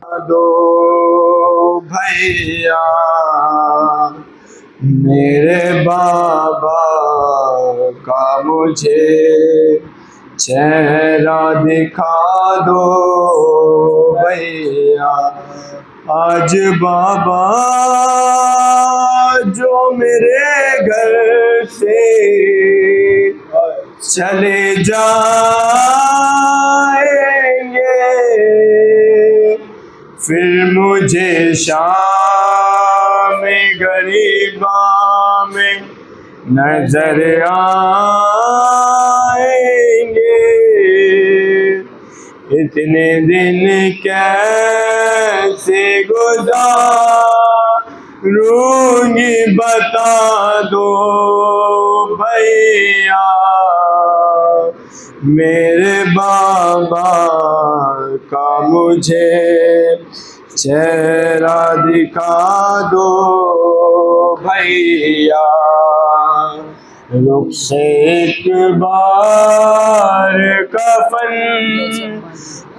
دو بھیا میرے بابا کا مجھے چہرہ دکھا دو بھیا، آج بابا جو میرے گھر سے چلے جائیں گے، پھر مجھے شام غریباں میں نظر آئیں گے، اتنے دن کیسے گزاروں گی بتا دو بھیا، میرے بابا کا مجھے چہرہ دکھا دو بھیا، رخ سے ایک بار کفن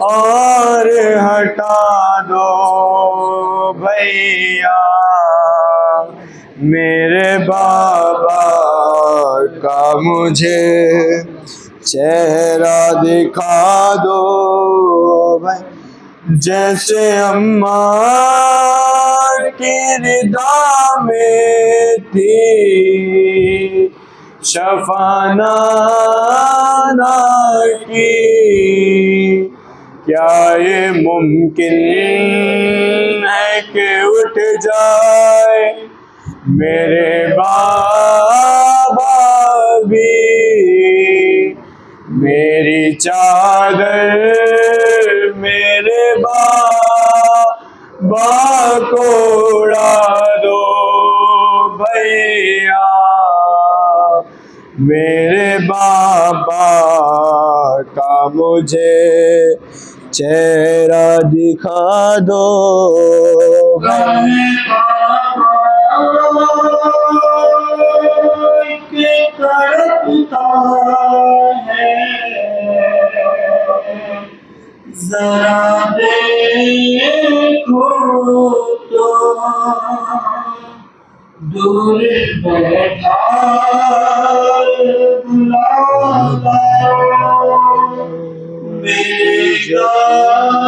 اور ہٹا دو بھیا، میرے بابا کا مجھے چہرہ دکھا دو بھائی، جیسے اماں کی رضا میں تھی شفانہ کی، کیا یہ ممکن ہے کہ اٹھ جائے میرے بابا بھی، میری چادر میرے بابا کو اڑا دو بھیا، میرے بابا کا مجھے چہرہ دکھا دو بھیا، تڑپتا ہے ذرا دیکھو تو، دور بیٹھا بلاتا میرے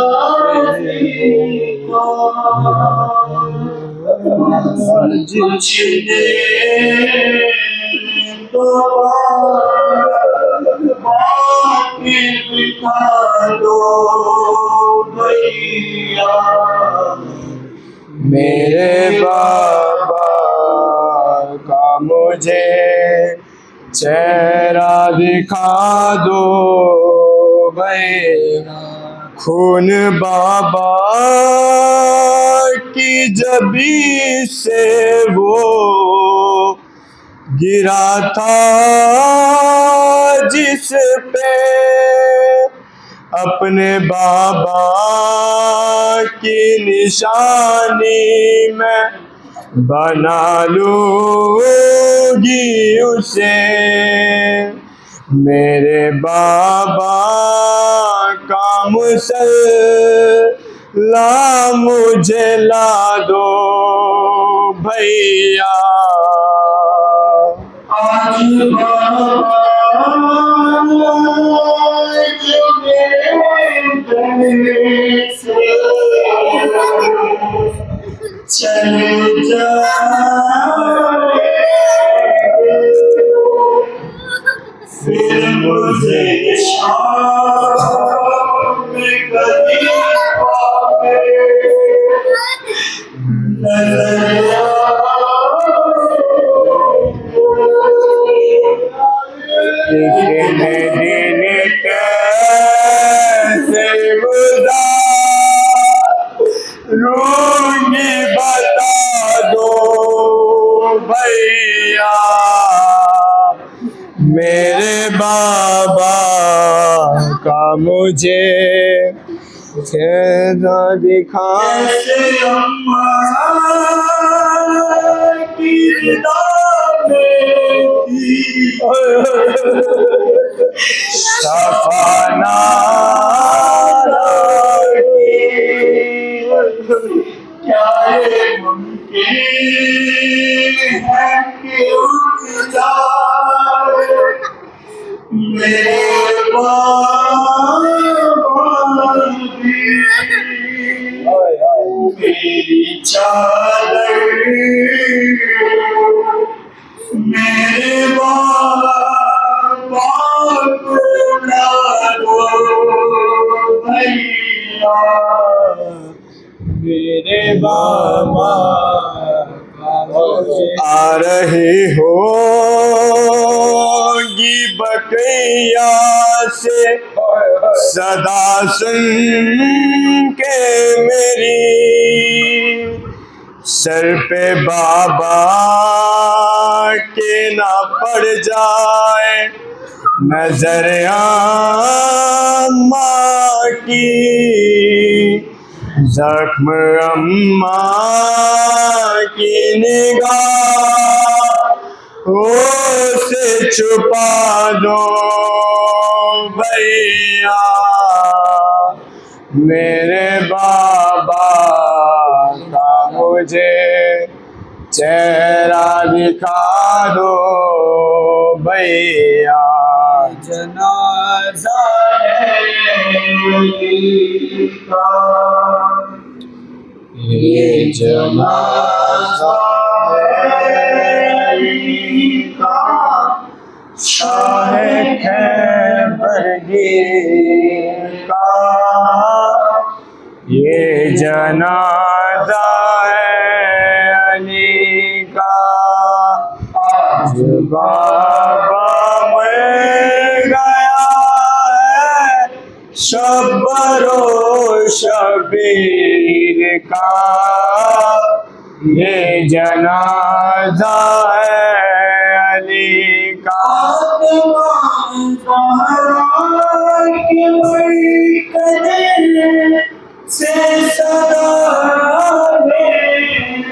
غازی کو، کچھ دیر تو باقی بٹھا دو بھیا، میرے بابا کا مجھے چہرہ دکھا دو بھیا، خون بابا کی جبی سے وہ گرا تھا جس پہ، اپنے بابا کی نشانی میں بنا لوں گی اسے، میرے بابا کا مسلح مجھے لا دو بھیا، آج بابا جو میرے سے چلے جائے، پھر مجھے شام غریباں میں نظر اتنے دن کیسے گزاروں گی بتا دو بھیا، میرے بابا کا مجھے چہرہ دکھا دو، کی رضا میں تھی شفانہ کی، کیا یہ ممکن ہے کہ اٹھ جائے میرے بابا بھی میری چادر میرے بابا کو نہ دو بھیا میرے بابا آ رہی ہوگی بقیہ سے صدا سن کے میری سر پہ بابا کے نہ پڑ جائے نظر اماں کی زخم اماں کی نگاہوں سے چھپا دو بھیا میرے بابا کا مجھے چہرہ دکھا دو بھیا جنازہ ہے علی کا یہ جنازہ ہے علی کا شاہ خیبر گیر کا یہ جنازہ ہے علی کا آج بابا مر گیا ہے شبر و شبیر کا یہ جنازہ ہے علی کا سے صدا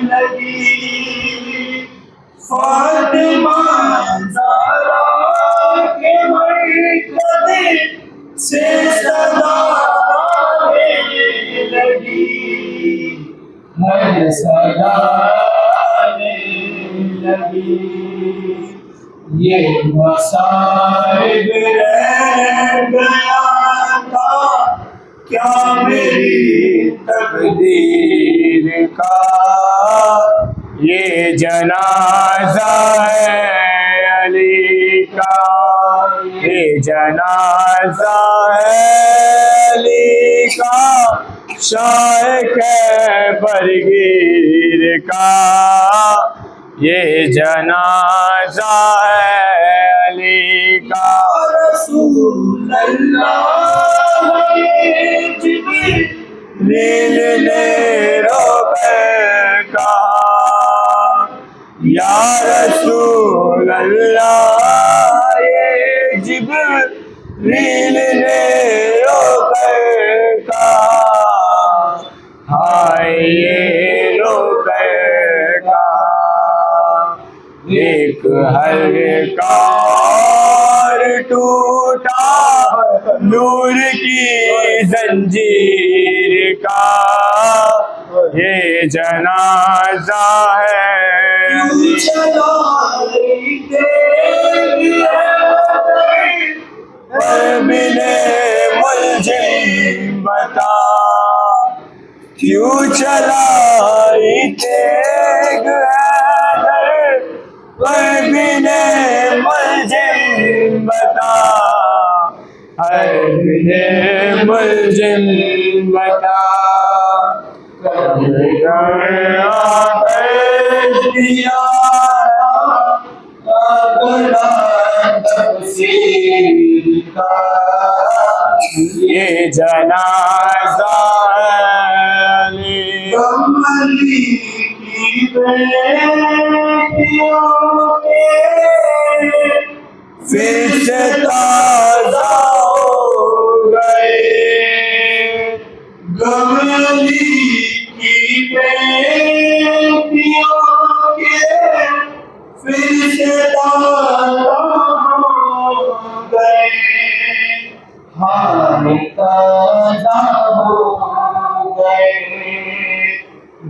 لگی فاطمہ زہرا کے مرکز سے صدا لگی ہر صدا لگی یہ مصائب رہ گیا تھا کیا میری تقدیر کا یہ جنازہ ہے علی کا یہ جنازہ ہے علی کا شاہ خیبر گیر کا یہ جنازہ ہے علی کا رسول اللہ جبریل نے روکے کا یا رسول اللہ یہ جبریل نے روکے کا ہائے یہ روکے کا ایک ہلکار ٹوٹا نور کی زنجیر کا یہ جنازہ ہے بنے ملزم بتا کیوں چلائی تیگ بنے ملزم بتا بنے ملزم بتا دیا یہ جنازہ علی کی بیٹیوں کے پھر سے تازہ ہو گئے گملی کی بیٹیوں کے پھر سے تازہ ہو گئے ہم تازہ ہو گئے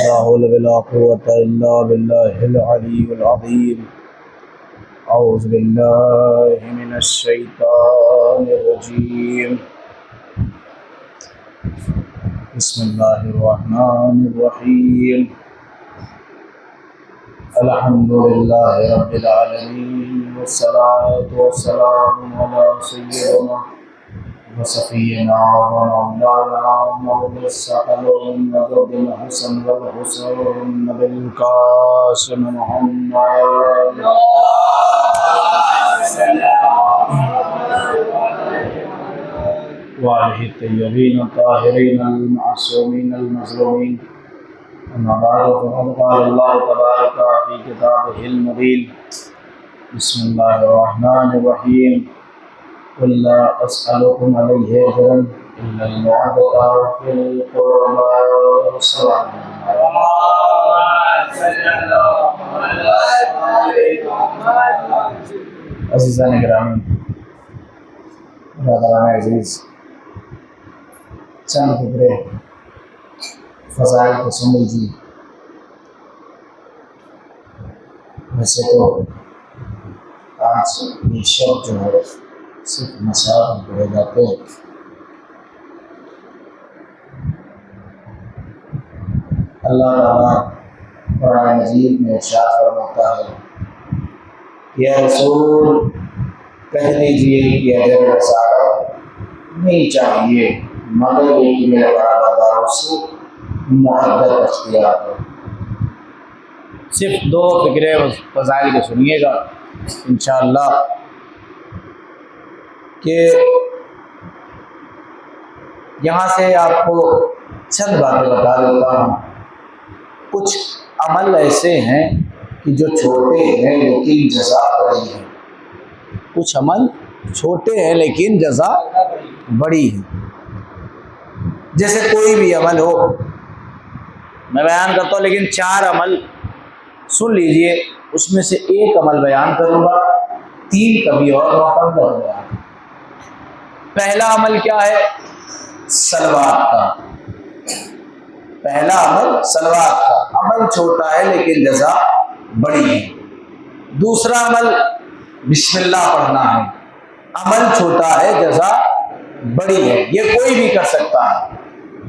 لا حول ولا قوة إلا بالله العلي العظيم. أعوذ بالله من الشيطان الرجيم. بسم الله الرحمن الرحيم. الحمد لله رب العالمين والصلاة والسلام على سيدنا وصفينا ومولانا مولى الثقلين وجد الحسن والحسين بالقاسم محمد وآله الطيبين الطاهرين المعصومين المظلومين. أما بعد فقد قال الله تبارك في كتابه المبين. بسم الله الرحمن الرحيم. قل لا أسألكم عليه أجرا إلا المودة في القربى والصلة. عزیزان گرامی، برادران عزیز، چند فکرے فضائل کو سن لیجیے. ویسے تو آج یہ شب جو ہے صرف مسائل پڑھے جاتے ہیں. اللہ تعالیٰ قرآن مجید میں ارشاد فرماتا ہے کہ اے رسول کہہ دیجیے کہ اجر رسالت نہیں چاہیے مگر ایک میرا برابر سے محبت اختیار کرو. صرف دو فکرے فضائل کے سنیے گا انشاءاللہ کہ یہاں سے آپ کو چند باتیں بتا دیتا ہوں. کچھ عمل ایسے ہیں کہ جو چھوٹے ہیں لیکن جزا بڑی ہے. کچھ عمل چھوٹے ہیں لیکن جزا بڑی ہے. جیسے کوئی بھی عمل ہو، میں بیان کرتا ہوں لیکن 4 عمل سن لیجئے. اس میں سے ایک عمل بیان کروں گا، 3 کبھی اور موقع پر بیان. پہلا عمل کیا ہے؟ صلوات کا. پہلا عمل صلوات کا. عمل چھوٹا ہے لیکن جزا بڑی ہے. دوسرا عمل بسم اللہ پڑھنا ہے. عمل چھوٹا ہے جزا بڑی ہے، یہ کوئی بھی کر سکتا ہے.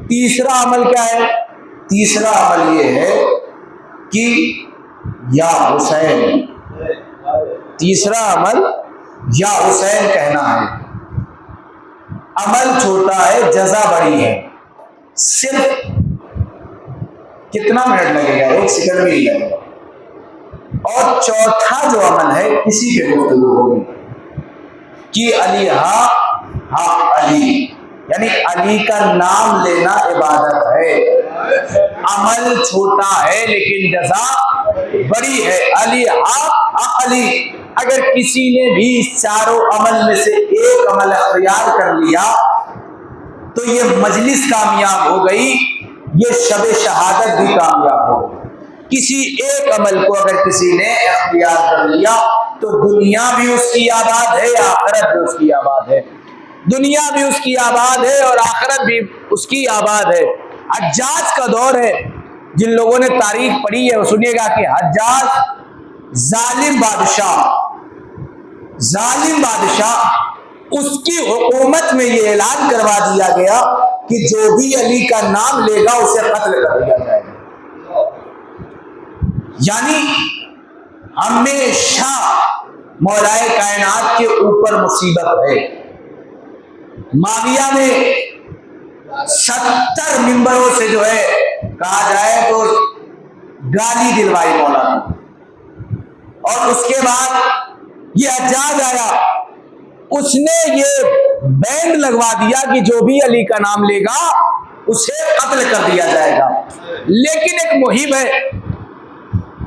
تیسرا عمل کیا ہے؟ تیسرا عمل یہ ہے کہ یا حسین. تیسرا عمل یا حسین کہنا ہے. عمل چھوٹا ہے جزا بڑی ہے. صرف کتنا منٹ لگے گا؟ 1 سیکنڈ بھی نہیں لگے گا. اور چوتھا جو عمل ہے اسی پہ گفتگو ہوگی کہ علی ہاں علی، یعنی علی کا نام لینا عبادت ہے. عمل چھوٹا ہے لیکن جزا بڑی ہے. علی ہاں علی. اگر کسی نے بھی اس چاروں عمل میں سے ایک عمل اختیار کر لیا تو یہ مجلس کامیاب ہو گئی، یہ شب شہادت بھی کامیاب ہو گئی. کسی ایک عمل کو اگر کسی نے اختیار کر لیا تو دنیا بھی اس کی آباد ہے، آخرت بھی اس کی آباد ہے. دنیا بھی اس کی آباد ہے اور آخرت بھی اس کی آباد ہے. حجاج کا دور ہے. جن لوگوں نے تاریخ پڑھی ہے وہ سنیے گا کہ حجاج ظالم بادشاہ، اس کی حکومت میں یہ اعلان کروا دیا گیا کہ جو بھی علی کا نام لے گا اسے قتل کر دیا جائے گا. یعنی ہمیشہ مولائے کائنات کے اوپر مصیبت ہے. معاویہ نے 70 ممبروں سے جو ہے کہا جائے تو گالی دلوائی مولانا. اور اس کے بعد یہ حجاج آیا اس نے یہ بینڈ لگوا دیا کہ جو بھی علی کا نام لے گا اسے قتل کر دیا جائے گا. لیکن ایک محب ہے،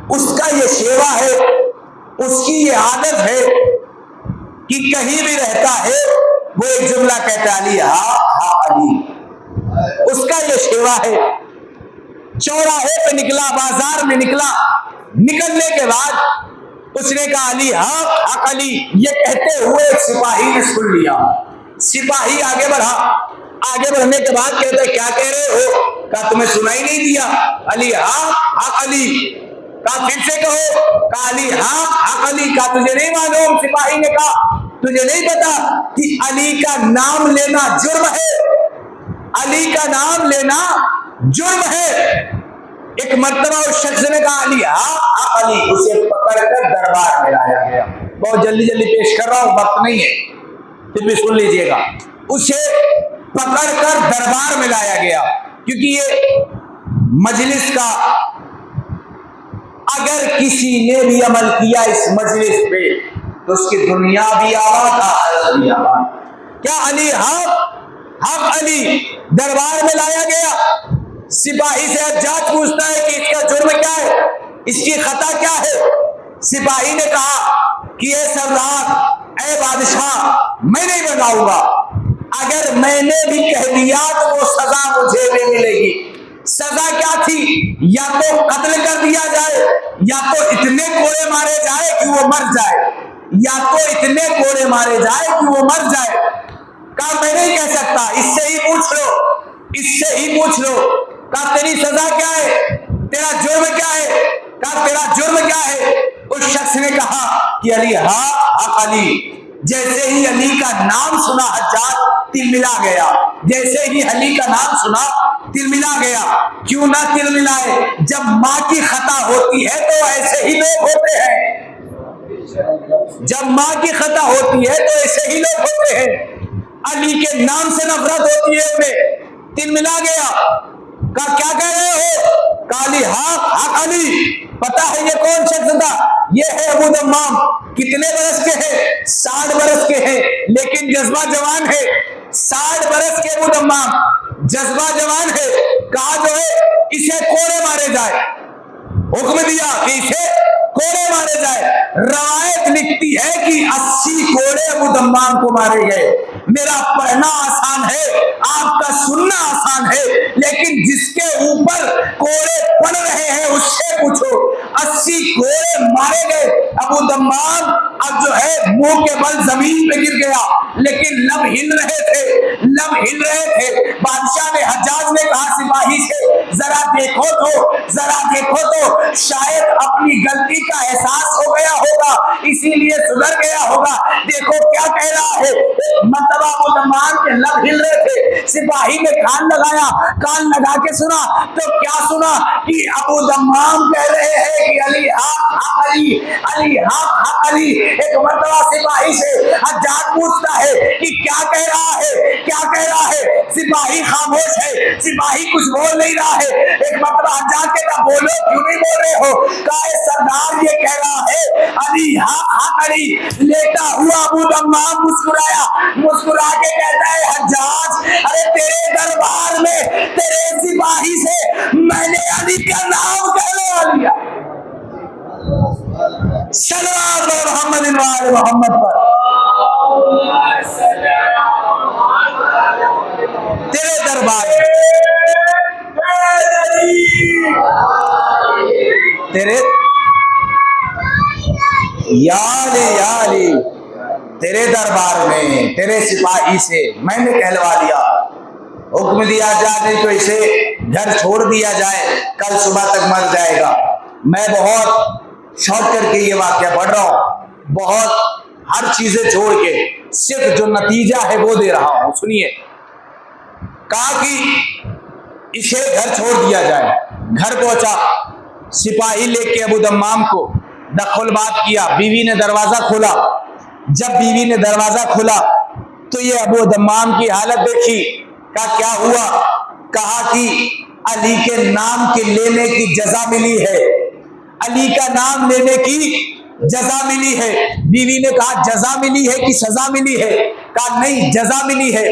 اس کا یہ شیوا ہے، اس کی یہ عادت ہے کہ کہیں بھی رہتا ہے وہ ایک جملہ کہتا ہے علی ہاں ہاں علی. اس کا یہ شیوا ہے. چوراہے پہ نکلا، بازار میں نکلا، نکلنے کے بعد اس نے کہا علی حق حق علی. یہ کہتے ہوئے ایک سپاہی نے سن لیا. سپاہی آگے بڑھا، آگے بڑھنے کے بعد کہتے کیا کہہ رہے ہو؟ کہا تمہیں سنائی نہیں دیا؟ علی حق حق علی. کہا پھر سے کہو. کہا علی حق حق علی. کہا تجھے نہیں معلوم؟ سپاہی نے کہا تجھے نہیں پتا کہ علی کا نام لینا جرم ہے؟ علی کا نام لینا جرم ہے. ایک مرتبہ اس شخص نے کہا علی ہاں علی. اسے پکڑ کر دربار میں لایا گیا. بہت جلدی جلدی پیش کر رہا ہوں، وقت نہیں ہے، پھر بھی سن لیجئے گا. اسے پکڑ کر دربار میں لایا گیا، کیونکہ یہ مجلس کا اگر کسی نے بھی عمل کیا اس مجلس پہ تو اس کی دنیا بھی آباد آخرت بھی آباد. کیا علی حق حق علی دربار میں لایا گیا. سپاہی سے حجاج پوچھتا ہے کہ اس کا جرم کیا ہے، اس کی خطا کیا ہے. سپاہی نے کہا کہ اے سردار، اے بادشاہ، میں نہیں بتاؤں گا. اگر میں نے بھی کہہ دیا تو وہ سزا مجھے بھی ملے گی. سزا کیا تھی؟ یا تو قتل کر دیا جائے، یا تو اتنے کوڑے مارے جائے کہ وہ مر جائے، یا تو اتنے کوڑے مارے جائے کہ وہ مر جائے. کہا میں نہیں کہہ سکتا، اس سے ہی پوچھ لو، اس سے ہی پوچھ لو. کہا تیری سزا کیا ہے؟ تیرا جرم کیا ہے؟ کہا تیرا جرم کیا ہے؟ اس شخص نے کہا کہ علی ہاں حق علی. جیسے ہی علی کا نام سنا حجاج تل ملا گیا. جیسے ہی علی کا نام سنا تل ملا گیا. کیوں نہ تل ملائے؟ جب ماں کی خطا ہوتی ہے تو ایسے ہی لوگ ہوتے ہیں. جب ماں کی خطا ہوتی ہے تو ایسے ہی لوگ ہوتے ہیں. علی کے نام سے نفرت ہوتی ہے انہیں. تل ملا گیا. کہا کیا کہہ رہے ہو؟ کہا علی حق حق علی. پتا ہے یہ کون شخص تھا؟ یہ ہے ابو دمام. کتنے برس کے ہیں؟ 60 برس کے ہیں، لیکن جذبہ جوان ہے. 60 برس کے ابو دمام، جذبہ جوان ہے. کہا جو ہے اسے کوڑے مارے جائے. حکم دیا کہ اسے کوڑے مارے جائے. روایت لکھتی ہے کہ 80 کوڑے ابو دمام کو مارے گئے. میرا پڑھنا آسان ہے، آپ کا سننا آسان ہے، لیکن جس کے اوپر کوڑے پڑ رہے ہیں اس سے پوچھو. 80 کوڑے مارے گئے. ابو دمام اب جو ہے منہ کے بل زمین پہ گر گیا، لیکن لب ہل رہے تھے، لب ہل رہے تھے. بادشاہ نے حجاج نے کہا سپاہی سے ذرا دیکھو تو، ذرا دیکھو تو. شاید اپنی غلطی کا احساس ہو گیا ہوگا، اسی لیے سدھر گیا ہوگا. دیکھو کیا کہہ رہا ہے. مرتبہ ابو دمام کے لب ہل رہے تھے. سپاہی نے کان لگایا، کان لگا کے سنا تو کیا سنا کہ ابو دمام کہہ رہے ہیں کہ علی حق حق علی، علی حق حق علی. ایک مرتبہ سپاہی سے حجاج پوچھتا ہے کہ کیا کہہ رہا ہے، کیا کہہ رہا ہے. سپاہی خاموش ہے، سپاہی کچھ بول نہیں رہا ہے. ایک مرتبہ حجاج کہتا بولو، کیوں نہیں بول رہے ہو؟ کہا سردار یہ کہہ رہا ہے علی حق حق علی. لیٹا ہوا ابو دمام مسکرایا، مسکرا کے کہتا ہے حجاج ارے تیرے دربار میں تیرے سپاہی سے میں نے علی کا نام کہلوا لیا. صلوات محمد وآل محمد پر. تیرے دربار تیرے یا علی تیرے دربار میں تیرے سپاہی سے میں نے کہلوا دیا. حکم دیا جائے تو اسے گھر چھوڑ دیا جائے، کل صبح تک مر جائے گا. میں بہت شوق کر کے یہ واقعہ پڑھ رہا ہوں، بہت ہر چیزیں چھوڑ کے صرف جو نتیجہ ہے وہ دے رہا ہوں. سنیے. کہا کہ اسے گھر چھوڑ دیا جائے. گھر پہنچا، سپاہی لے کے ابو دمام کو دخل بات کیا. بیوی نے دروازہ کھولا. جب بیوی نے دروازہ کھولا تو یہ ابو دمام کی حالت دیکھی. کہا کیا ہوا؟ کہا کہ علی کے نام کے لینے کی جزا ملی ہے، علی کا نام لینے کی جزا ملی ہے۔ بیوی نے کہا جزا ملی ہے کہ سزا ملی ہے؟ کہا نہیں جزا ملی ہے۔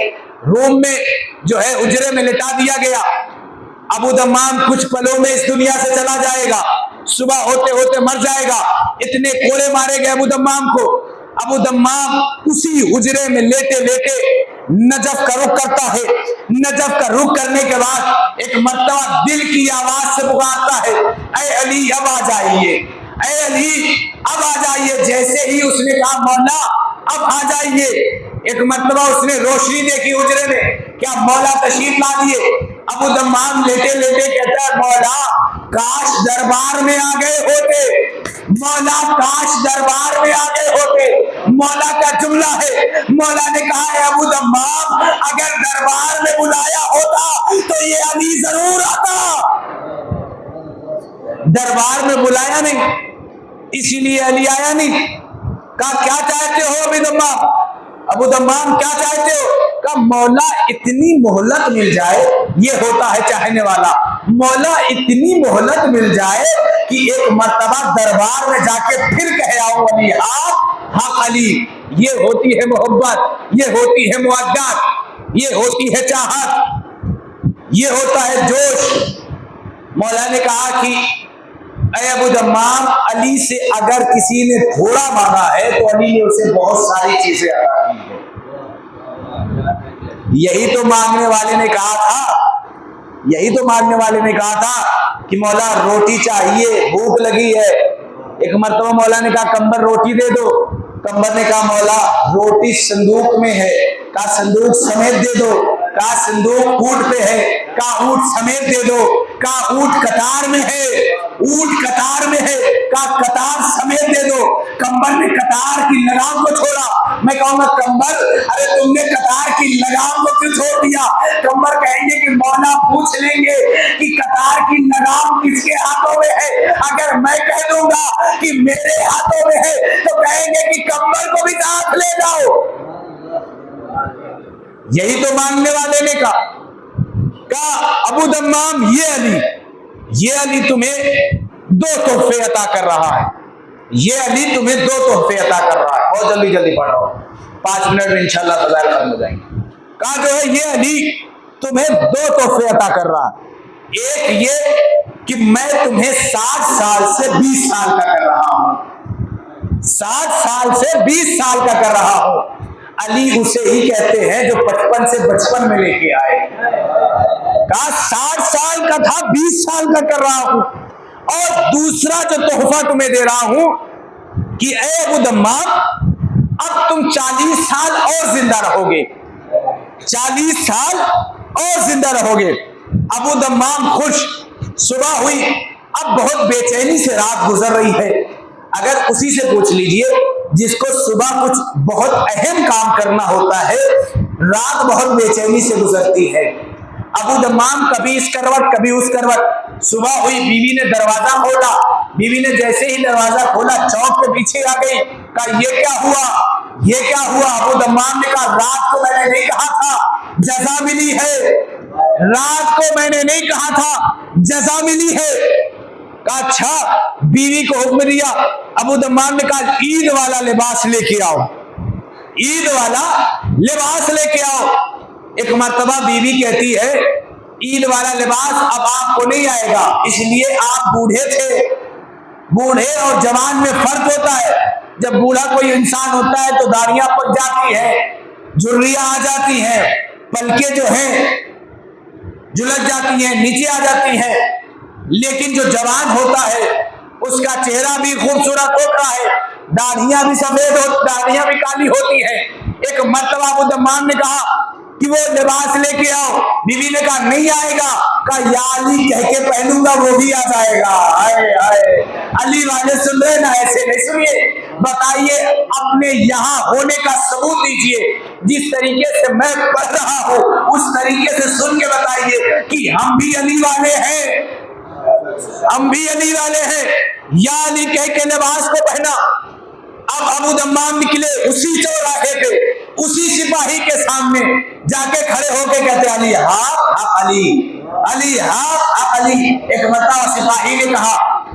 روم میں جو ہے حجرے میں لٹا دیا گیا۔ ابو دمام کچھ پلوں میں اس دنیا سے چلا جائے گا، صبح ہوتے ہوتے مر جائے گا۔ اتنے کوڑے مارے گئے ابو دمام کو۔ ابو دمام اسی حجرے میں لیٹے لیٹے نجف کا رخ کرتا ہے۔ نجف کا رخ کرنے کے بعد ایک مرتبہ دل کی آواز سے پکارتا ہے، اے علی اب آ جائیے، اے علی اب آ جائیے۔ جیسے ہی اس نے کہا مولا اب آ جائیے، ایک مرتبہ اس نے روشنی دیکھی حجرے میں، کیا مولا تشریف لا دیے۔ ابو دمام لیٹے لیٹے کہتا ہے مولا کاش دربار میں آ گئے ہوتے، مولا کاش دربار میں آ گئے ہوتے۔ مولا کا جملہ ہے، مولا نے کہا ہے ابو دمام اگر دربار میں بلایا ہوتا تو یہ علی ضرور آتا۔ دربار میں بلایا نہیں، اسی لیے علی آیا نہیں۔ کہا کیا چاہتے ہو ابو دمام؟ ابو دمام کیا چاہتے ہو؟ کہا مولا اتنی مہلت مل جائے، یہ ہوتا ہے چاہنے والا، مولا اتنی مہلت مل جائے کہ ایک مرتبہ دربار میں جا کے پھر کہے آؤ علی ہاں علی۔ یہ ہوتی ہے محبت، یہ ہوتی ہے مودت، یہ ہوتی ہے چاہت، یہ ہوتا ہے جوش۔ مولا نے کہا کہ اے ابو دمام علی سے اگر کسی نے تھوڑا مانگا ہے تو علی نے اسے بہت ساری چیزیں عطا کی ہیں۔ یہی تو مانگنے والے نے کہا تھا، یہی تو مانگنے والے نے کہا تھا کہ مولا روٹی چاہیے، بھوک لگی ہے۔ ایک مرتبہ مولا نے کہا کمبر روٹی دے دو۔ کمبر نے کہا مولا روٹی صندوق میں ہے۔ کہا صندوق سمیت دے دو۔ کہا صندوق اونٹ پہ ہے۔ کہا اونٹ سمیت دے دو۔ کہا اونٹ قطار میں ہے، اونٹ قطار میں ہے۔ کہا قطار سمیت دے دو۔ کمبر نے قطار کی لگام کو چھوڑا۔ میں کہوں گا کمبر ارے تم نے قطار کی لگام کو کیوں چھوڑ دیا؟ کمبر کہیں گے کہ مولا پوچھ لیں گے کہ قطار کی لگام کس کے ہاتھوں میں ہے۔ اگر میں کہہ دوں گا کہ میرے ہاتھوں میں ہے تو کہیں گے کہ کمبر کو بھی ساتھ لے جاؤ۔ یہی تو مانگنے والے نے کہا ابو دمام یہ علی تمہیں دو تحفے عطا کر رہا ہے، یہ علی تمہیں دو تحفے عطا کر رہا ہے۔ بہت جلدی جلدی پڑھ رہا ہوں، 5 منٹ میں انشاءاللہ فضائل ختم ہو جائیں گے۔ کہا جو ہے یہ علی تمہیں دو تحفے عطا کر رہا ہے، ایک یہ کہ میں تمہیں 60 سال سے 20 سال کا کر رہا ہوں، 60 سال سے 20 سال کا کر رہا ہوں۔ علی اسے ہی کہتے ہیں جو 55 سے 55 میں لے کے آئے۔ کہا 60 سال کا تھا 20 سال کا کر رہا ہوں، اور دوسرا جو تحفہ تمہیں دے رہا ہوں کہ اے ابو دمام اب تم 40 سال اور زندہ رہو گے، 40 سال اور زندہ رہو گے۔ ابو دمام خوش۔ صبح ہوئی، اب بہت بے چینی سے رات گزر رہی ہے۔ اگر اسی سے پوچھ لیجئے جس کو صبح کچھ بہت اہم کام کرنا ہوتا ہے، رات بہت بے چینی سے گزرتی ہے۔ ابو دمام کبھی اس کروٹ کبھی اس کروٹ۔ صبح ہوئی، بیوی نے دروازہ کھولا۔ بیوی نے جیسے ہی دروازہ کھولا چوک کے پیچھے آ گئی۔ کہا یہ کیا ہوا، یہ کیا ہوا؟ ابو دمام نے کہا رات کو میں نے نہیں کہا تھا جزا ملی ہے، رات کو میں نے نہیں کہا تھا جزا ملی ہے۔ کہا اچھا۔ بیوی کو حکم دیا۔ ابو دمام نے کہا عید والا لباس لے کے آؤ، عید والا لباس لے کے آؤ۔ ایک مرتبہ بیوی کہتی ہے عید والا لباس اب آپ کو نہیں آئے گا، اس لیے آپ بوڑھے تھے۔ بوڑھے اور جوان میں فرق ہوتا ہے۔ جب بوڑھا کوئی انسان ہوتا ہے تو داڑیاں پک جاتی ہیں، جھریاں آ جاتی ہیں، پلکیں جو ہیں جھلک جاتی ہیں، نیچے آ جاتی ہیں۔ لیکن جو جوان ہوتا ہے اس کا چہرہ بھی خوبصورت ہوتا ہے، داڑھیاں بھی سفید داڑھیاں بھی کالی ہوتی ہیں۔ ایک مرتبہ ابو دمام نے کہا کہ وہ لباس لے کے آؤ۔ بیوی نے کہا نہیں آئے گا۔ کہا یا علی کہہ کے پہنوں گا وہ بھی آ جائے گا۔ آئے آئے علی والے سن رہے نا، ایسے نہیں سنیے، بتائیے اپنے یہاں ہونے کا ثبوت دیجئے۔ جس طریقے سے میں پڑھ رہا ہوں اس طریقے سے سن کے بتائیے کہ ہم بھی علی والے ہیں، ہم بھی علی والے ہیں۔ یا علی کہہ کے لباس کو پہنا۔ اب ابو دمام نکلے، اسی چوراہے پہ اسی سپاہی کے سامنے جا کے کھڑے ہو کے کہتے علی ہاں علی، علی ہاں علی۔ ایک مرتبہ سپاہی نے کہا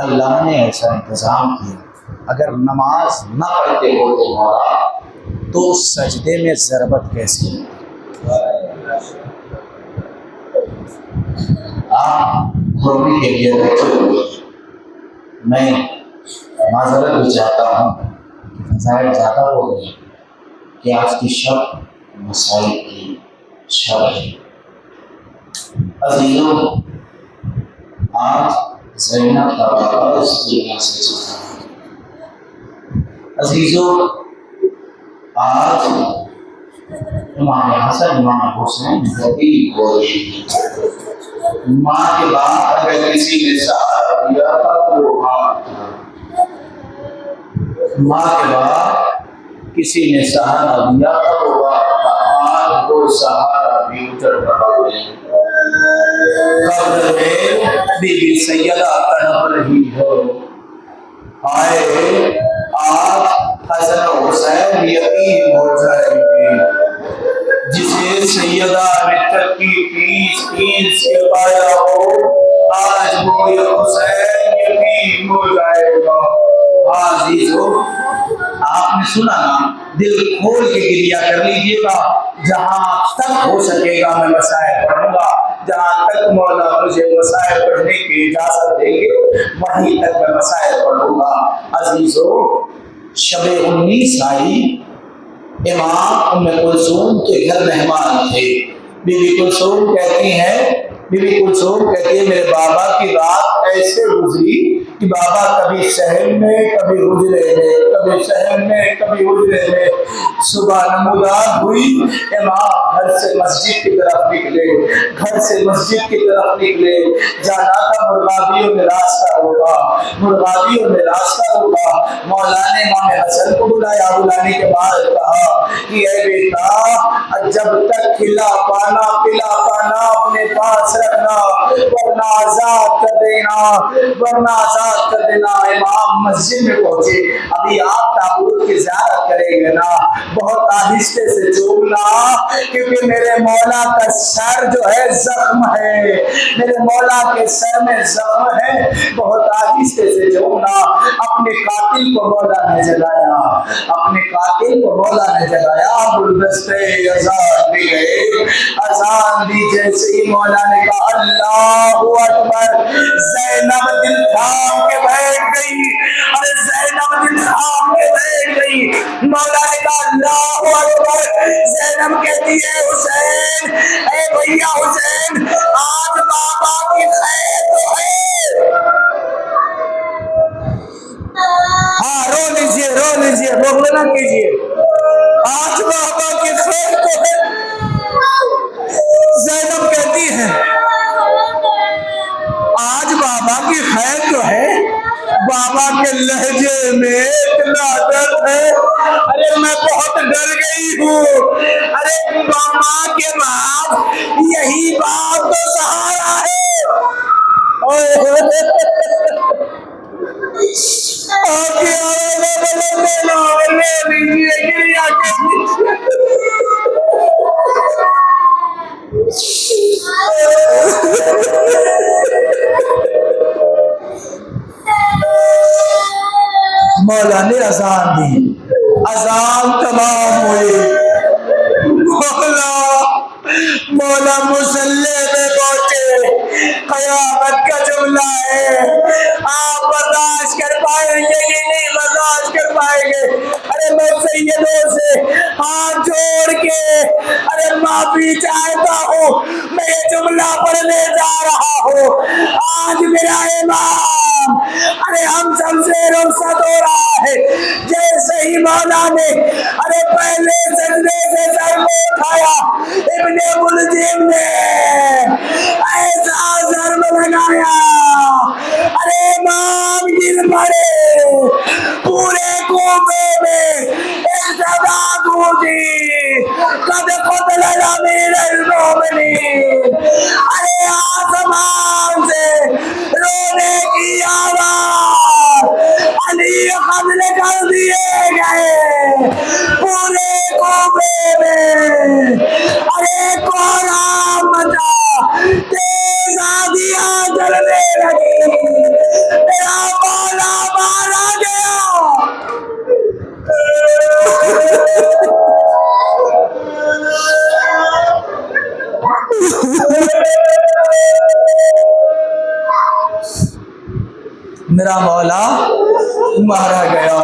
اللہ نے ایسا انتظام کیا، اگر نماز نہ پڑھتے ہوتے مولا تو سجدے میں ضربت کیسی ہے؟ آپ دھوبی کے لیے بیٹھے ہوئے، میں معذرت بھی چاہتا ہوں کہ فضائل زیادہ ہو گئی کہ آج کی شب مسائل کی شب ہے۔ عزیزوں، آج زینب کا بابا اس دنیا سے چلا گیا۔ عزیزوں، آج امام حسن امام حسین یتیم ہو رہے ہیں۔ ماں کے بعد اگر کسی نے سہارا دیا تھا تو وہ ماں تھا، ماں کے بعد کسی نے سہارا دیا تھا وہ باپ تھا۔ آج وہ سہارا بھی اجڑ رہا ہے۔ قبر میں بی بی سیدہ تڑپ رہی ہو، آئے آج حسن حسین یتیم ہو جائیں گے۔ جسے سیدہ نے چکی پیس کے پایا ہو، آج وہ حسین یتیم ہو جائے گا۔ عزیزو، آپ نے سنا نا، دل کھول کے گریہ کر لیجئے گا۔ جہاں تک ہو سکے گا میں مسائل پڑھوں گا، جہاں تک مولا مجھے مسائل پڑھنے کی اجازت دیں گے وہیں تک میں مسائل پڑھوں گا۔ عزیزو، شب 19 آئی، امام ام کلثوم کے گھر مہمان تھے۔ بی بی کلثوم کہتی ہیں میرے بابا کی رات ایسے گزری کہ بابا کبھی صحن میں کبھی حجرے میں، کبھی صحن میں کبھی حجرے میں۔ صبح نمودار ہوئی، امام گھر سے مسجد کی طرف نکلے، جانا تھا مرغابیوں میں راستہ روکا۔ مولا نے امام حسن کو بلانے کے بعد کہا کہ اے بیٹا، جب تک کھلا پانا پلا پانا اپنے پاس رکھنا، ورنہ آزاد کر دینا۔ امام مسجد میں پہنچے، ابھی آپ تابوت کی زیارت کریں گے نا، بہت آہستہ سے چومنا، کیونکہ میرے مولا کا سر جو ہے زخم ہے، میرے مولا کے سر میں زخم ہے، بہت آہستہ سے چومنا۔ اپنے قاتل کو مولا نے جگایا، گلدستے اذان بھی گئے، اذان دی جیسے ہی مولا نے کہا اللہ اکبر، زینب دل تھام کے بیٹھ گئی۔ مولا نے کہا اللہ اکبر، زینب کہتی ہے حسین، اے بھیا حسین، آج بابا کی خیر تو ہے۔ ہاں رو لیجئے بغل نہ کیجئے، آج بابا کی خیر تو ہے۔ زینب کہتی ہے آج بابا کی خیر تو ہے، بابا کے لہجے میں اتنا درد ہے، ارے میں بہت ڈر گئی ہوں، ارے ماں کے بعد یہی بات تو سہارا ہے۔ مولا نے اذان دی، اذان تمام ہوئی، مولا مصلی میں پہنچے۔ قیامت کا جملہ ہے، آپ برداشت کر پائیں گے یہ نہیں برداشت کر پائیں گے۔ ارے میں سیدوں سے ہاتھ جوڑ کے ارے معافی چاہتا ہوں، میں یہ جملہ پڑھنے جا رہا ہوں۔ آج میرا امام ارے ہم سب سے رخصت ہو رہا ہے، جیسے ہی مولا نے ارے پہلے سجدے سے سر کو اٹھایا، ابن ملجم نے ایسا ضرب لگایا، ارے امام گر پڑے، پورے کوفے میں ارتدا گونجی، قد قتل الامیر المومنین، ارے آسمان سے رونے کی آواز، علی قتل کر دیے گئے، پورے کوفے میں ارے کوہرام مچا، تیز آندھیاں چلنے لگی، میرا میرا مولا مارا گیا۔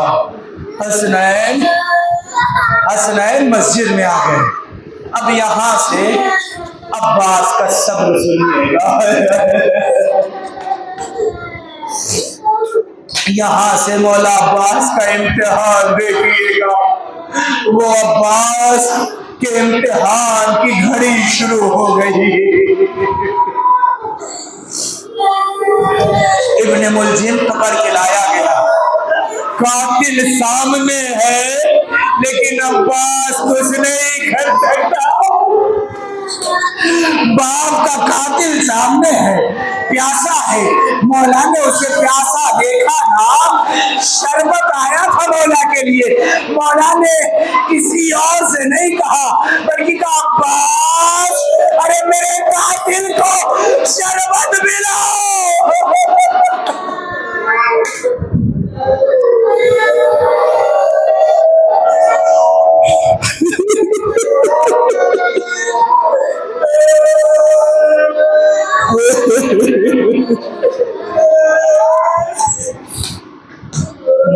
حسنین مسجد میں آ گئے۔ اب یہاں سے عباس کا صبر سنیے گا، یہاں سے مولا عباس کا امتحان دیکھیے گا۔ وہ عباس کے امتحان کی گھڑی شروع ہو گئی۔ ابن ملجم پکڑ کے لایا گیا، قاتل سامنے ہے لیکن عباس کچھ نہیں کر سکتا۔ باپ کا قاتل سامنے ہے، پیاسا ہے، مولا نے اسے پیاسا دیکھا نا، شربت آیا تھا مولا کے لیے، مولا نے کسی اور سے نہیں کہا بلکہ کہا عباس ارے میرے قاتل کو شربت پلاؤ۔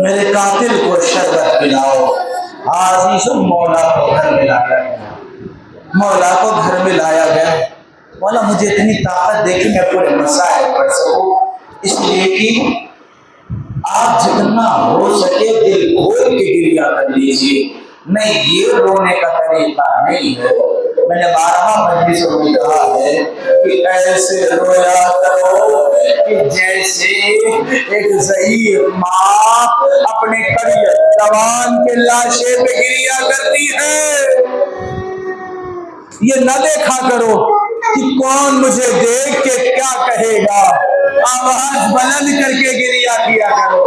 میرے قاتل کو شربت پلاؤ۔ عزیز مولا کو گھر میں لایا گیا، مولا کو گھر میں لایا گیا۔ مولا مجھے اتنی طاقت دے کہ میں پورے مسائل پڑھ سکوں، اس لیے کہ آپ جتنا ہو سکے دل کھول کے گریہ کر لیجیے۔ نہیں، یہ رونے کا طریقہ نہیں ہے۔ میں نے 12 مجلسوں میں کہا ہے کہ ایسے رویا کرو کہ جیسے ایک ضعیف ماں اپنے کڑیے جوان کے لاشے پہ گریہ کرتی ہے۔ یہ نہ دیکھا کرو کہ کون مجھے دیکھ کے کیا کہے گا، آواز بلند کر کے گریہ کیا کرو،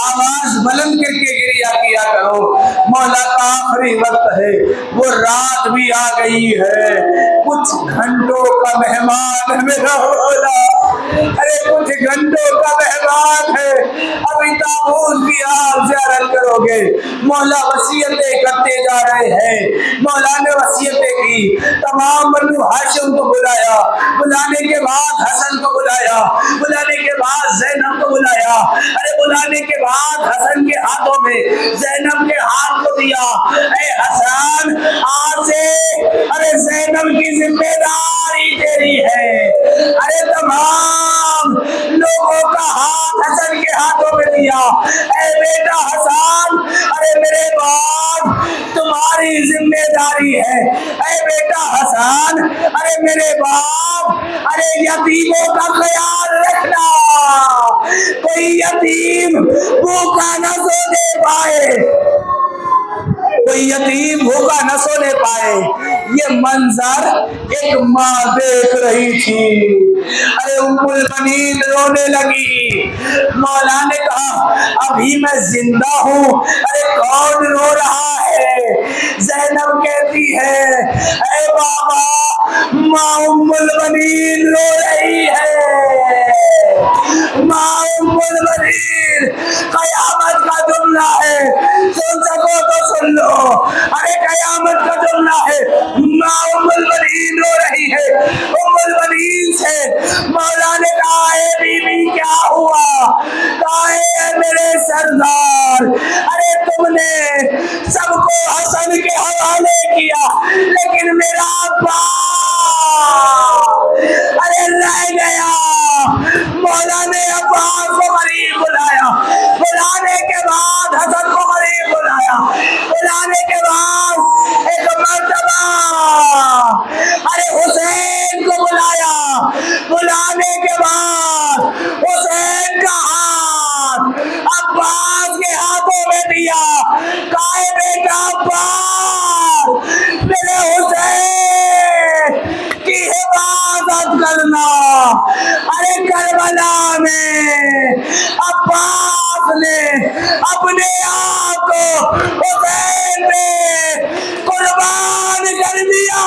آواز بلند کر کے گریہ کیا کرو۔ مولا کا آخری وقت ہے، وہ رات بھی آ گئی ہے، کچھ گھنٹوں کا مہمان ہے میرا مولا، ارے کچھ گھنٹوں کا مہمان ہے، ابھی تابوت کی آپ زیارت کرو گے۔ مولا وصیتیں کرتے جا رہے ہیں، مولا نے وصیتیں کی، تمام بنو ہاشم کو بلایا، بلانے کے بعد حسن کو بلایا، بلانے کے بعد زینب کو بلایا، ارے بلانے کے بعد حسن کے ہاتھوں میں زینب کے ہاتھ کو دیا، اے حسن آج سے ارے زینب کی ذمہ داری تیری ہے۔ ارے تمام لوگوں کا ہاتھ حسن کے ہاتھوں میں دیا، اے بیٹا حسن ارے میرے باپ تمہاری ذمہ داری ہے، اے بیٹا حسن ارے میرے باپ ارے یتیموں کا خیال رکھنا، کوئی یتیم بھوکا نہ سونے پائے، کوئی یتیم بھوکا نہ سونے پائے۔ یہ منظر ایک ماں دیکھ رہی تھی، ارے ام المنین رونے لگی۔ مولا نے کہا ابھی میں زندہ ہوں، ارے کون رو رہا ہے؟ زینب کہتی ہے اے بابا ماں ام المنین رو رہی ہے، ماں ام المنین۔ قیامت کا جملہ ہے، سن سکو تو سن لو، ارے قیامت کا جملہ ہے، ماں ام المنین رو رہی ہے۔ ام المنین سے مولا نے کہا اے بی بی کیا ہوا؟ کہا اے میرے سردار ارے تم نے سب کو حسن کے حوالے کیا لیکن میرا باپ ارے رہ گیا۔ مولا نے عباس کو قریب بلایا، بلانے کے بعد حسن کو قریب بلایا، بلانے کے بعد ایک مرتبہ ارے حسین کو بلایا، بلانے کے بعد حسین کا ہاتھ عباس کے ہاتھوں میں دیا، کہا بیٹا عباس میرے حسین کی حفاظت کرنا۔ ارے کربلا میں عباس نے اپنے آپ کو حسین پہ قربان کر دیا۔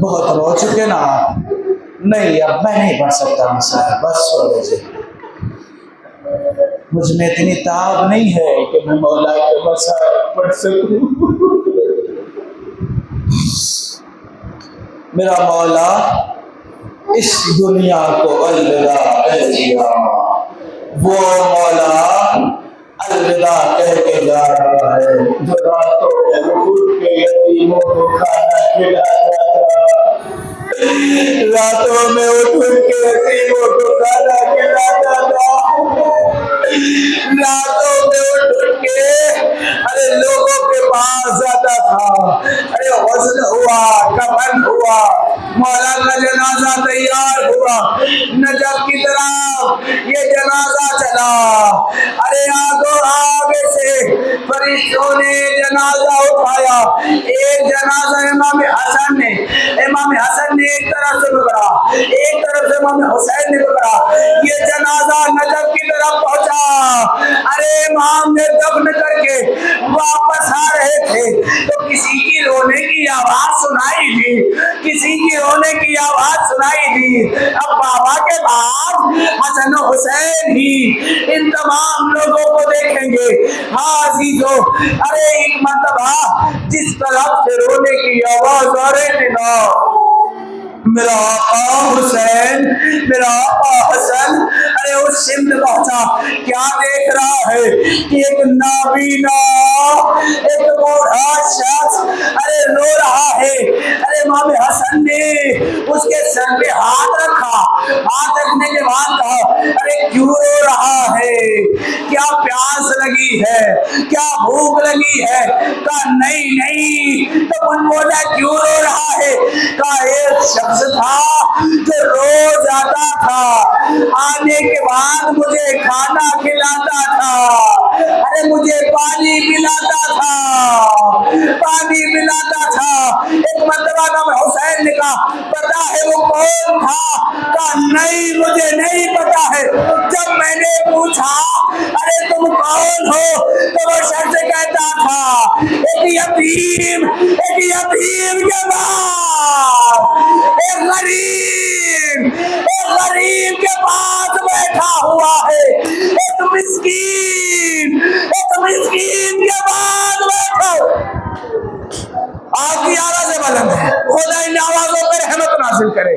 بہت رو چکے نا، نہیں اب میں نہیں پڑھ سکتا مسائل، بس سو لیجیے، مجھ میں اتنی طاقت نہیں ہے کہ میں مولا کے مسائل پڑھ سکوں۔ میرا مولا اس دنیا کو الوداع کہہ دیا، وہ مولا الوداع کہہ کے جا رہا ہے جو راتوں میں اٹھ کے یتیموں کو کھانا کھلاتا تھا، راتوں میں اٹھ کے یتیموں کو کھانا کھلاتا تھا، راتوں میں اٹھ کے لوگوں کے پاس آتا تھا، غسل ہوا، کفن ہوا، مولا کا جنازہ تیار ہوا، نجف کی طرف یہ جنازہ چلا، آگے سے فرشتوں نے جنازہ اٹھایا، ایک جنازہ امام حسن نے ایک طرف سے پکڑا، ایک طرف سے امام حسین نے پکڑا، یہ جنازہ نجف کی طرف پہنچا، امام نے دفن کر کے واپس آ رہے تھے تو کسی کی رونے کی آواز سنائی دی، کسی کی رونے کی آواز سنائی دی، اب بابا کے بعد حسن و حسین ہی ان تمام لوگوں کو دیکھیں گے۔ ہاں عزیزو، ایک مرتبہ جس طرف سے رونے کی آواز آ رہی تھی نا، میرا آقا حسین، میرا آقا حسن اس سمت پہنچا، کیا دیکھ رہا ہے کہ ایک نابینا، ایک بوڑھا شخص رو رہا ہے، امام حسن نے اس کے سر پہ ہاتھ رکھا، ہاتھ رکھنے کے بعد کہا کیوں رو رہا ہے، کیا پیاس لگی ہے، کیا بھوک لگی ہے، کہا نہیں تو بولا کیوں رو رہا ہے، کہا ایک شخص تھا جو روز آتا تھا، آنے کے بعد مجھے کھانا کھلاتا تھا، مجھے پانی پلاتا تھا، ایک مرتبہ امام حسین نے کہا پتا ہے وہ کون تھا، کہا نہیں مجھے نہیں پتا ہے، جب میں نے پوچھا تم کون ہو تو وہ شخص کہتا تھا ایک یتیم کے بعد ایک غریب کے پاس بیٹھا ہوا ہے، ایک مسکین کے پاس بیٹھا، آپ کی آواز بلند ہے، خدا ان آوازوں پہ رحمت نازل کرے،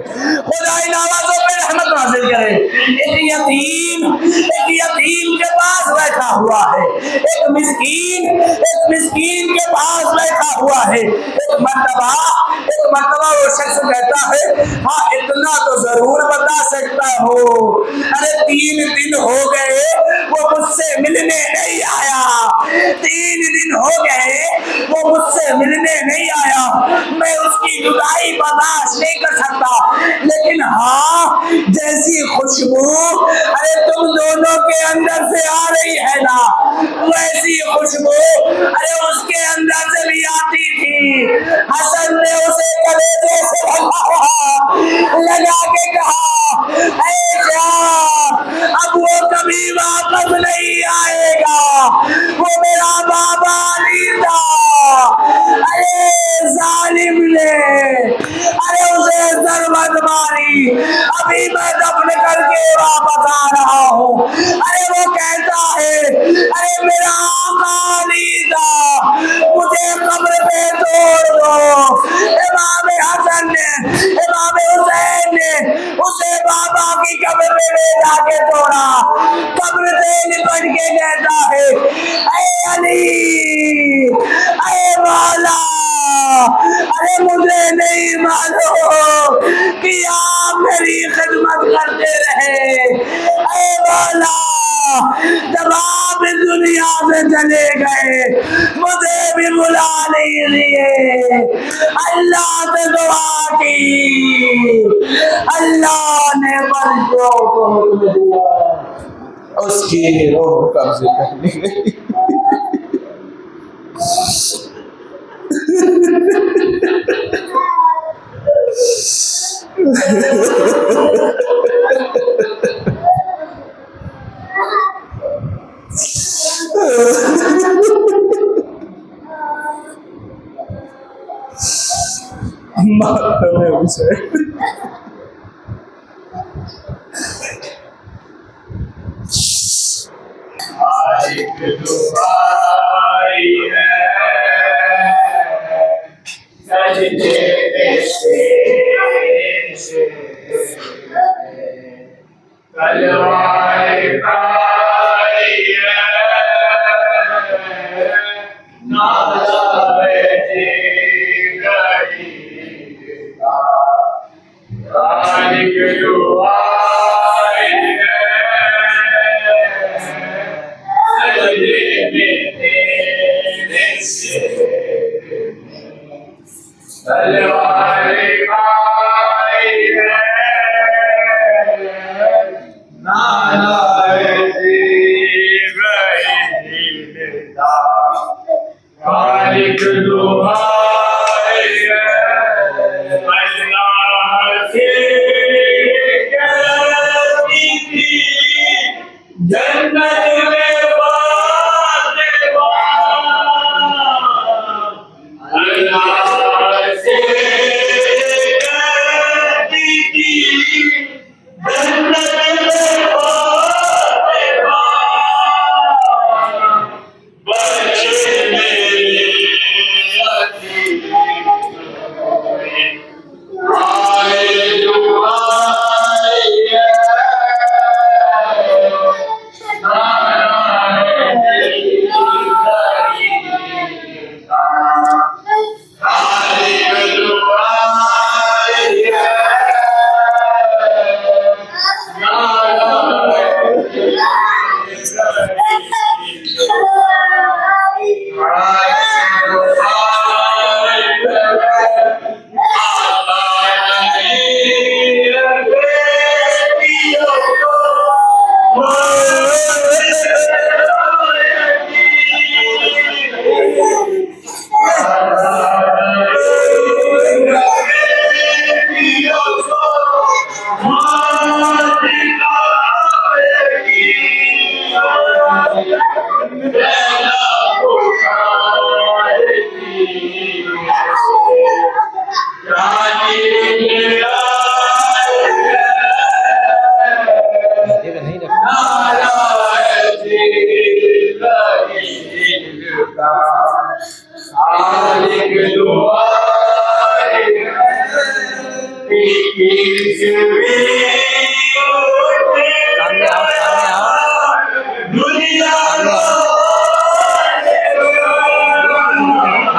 خدا ان آوازوں پہ رحمت نازل کرے، ایک یتیم کے پاس بیٹھا ہوا ہے، ایک مسکین کے پاس بیٹھا ہوا ہے، ایک مرتبہ وہ شخص کہتا ہے ہاں اتنا تو ضرور بتا سکتا ہو، 3 دن ہو گئے وہ مجھ سے ملنے نہیں آیا، 3 دن ہو گئے وہ مجھ سے ملنے نہیں آیا، میں اس کی جدائی برداشت نہیں کر سکتا، لیکن ہاں جیسی خوشبو تم دونوں کے اندر سے آ رہی ہے نا، ویسی خوشبو اس کے اندر سے بھی آتی تھی۔ حسن نے اسے کلیجے سے لگا کے کہا اے جان اب وہ کبھی واپس نہیں آئے گا، وہ میرا بابا علی تھا، ظالم نے اسے ضربت ماری، ابھی میں دفن کر کے واپس آ رہا ہوں، وہ کہتا ہے میرا آقا علی تھا، مجھے قبر پہ توڑ دو، امام حسن نے امام حسین نے اسے بابا کی قبر پہ لے جا کے توڑا، قبر سے لپٹ کے کہتا ہے اے علی، اے مولا، مجھے نہیں معلوم کہ آپ میری خدمت کرتے رہے، اے مولا جب آپ اس دنیا سے چلے گئے مجھے بھی بلا نہیں لیے، اللہ سے دعا کی، اللہ نے فرشتوں کو حکم دیا، اس کی روح قبضے کر لی گئی۔ ماتم حسین